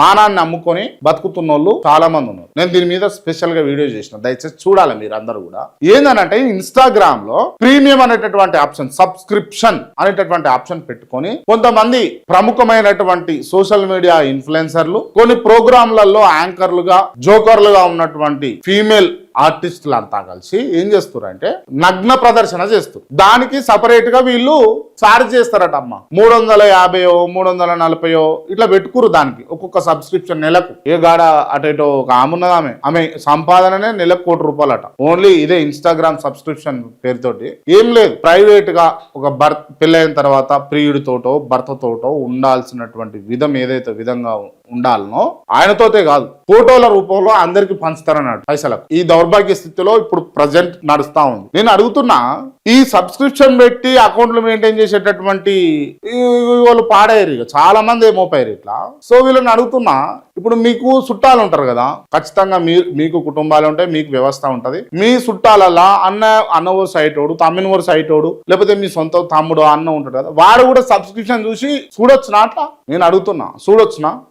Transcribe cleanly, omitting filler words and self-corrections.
మానాన్ని అమ్ముకొని బతుకుతున్న వాళ్ళు చాలా మంది ఉన్నారు. నేను దీని మీద స్పెషల్ గా వీడియో చేసిన, దయచేసి చూడాలి మీరు అందరూ కూడా. ఏందనంటే ఇన్స్టాగ్రామ్ లో ప్రీమియం అనేటటువంటి ఆప్షన్, సబ్స్క్రిప్షన్ అనేటటువంటి ఆప్షన్ పెట్టుకొని కొంతమంది ప్రముఖమైనటువంటి సోషల్ మీడియా ఇన్ఫ్లుయెన్సర్లు, కొన్ని ప్రోగ్రాంలలో యాంకర్లుగా జోకర్లుగా ఉన్నటువంటి ఫీమేల్ ఆర్టిస్టులు అంతా కలిసి ఏం చేస్తారంటే నగ్న ప్రదర్శన చేస్తారు. దానికి సపరేట్ గా వీళ్ళు చార్జ్ చేస్తారట అమ్మ. 350 340 ఇట్లా పెట్టుకురు దానికి ఒక్కొక్క సబ్స్క్రిప్షన్ నెలకు. ఏ గాడ అటో ఒక ఆమె ఆమె సంపాదననే నెలకు ₹1,00,00,000 అట. ఓన్లీ ఇదే ఇన్స్టాగ్రామ్ సబ్స్క్రిప్షన్ పేరుతోటి. ఏం లేదు, ప్రైవేట్ గా ఒక పెళ్ళైన తర్వాత ప్రియుడితోటో భర్తతోటో ఉండాల్సినటువంటి విధం ఏదైతే విధంగా ఉండాలనో ఆయనతోటే కాదు, ఫోటోల రూపంలో అందరికి పంచుతారన్నాడు పైసలకు. ఈ దౌర్భాగ్య స్థితిలో ఇప్పుడు ప్రజెంట్ నడుస్తా ఉంది. నేను అడుగుతున్నా, ఈ సబ్స్క్రిప్షన్ పెట్టి అకౌంట్లు మెయింటైన్ చేసేటటువంటి వాళ్ళు పాడయ్యారు, ఇక చాలా మంది ఏమోపోయారు ఇట్లా. సో వీళ్ళని అడుగుతున్నా, ఇప్పుడు మీకు చుట్టాలు ఉంటారు కదా, ఖచ్చితంగా మీకు కుటుంబాలు ఉంటాయి, మీకు వ్యవస్థ ఉంటది. మీ చుట్టాలలా అన్నవరు సైటోడు, తమ్మినవరు సైటోడు, లేకపోతే మీ సొంత తమ్ముడు అన్న ఉంటాడు కదా, వాడు కూడా సబ్స్క్రిప్షన్ చూసి చూడొచ్చునా? అట్లా నేను అడుగుతున్నా, చూడొచ్చునా?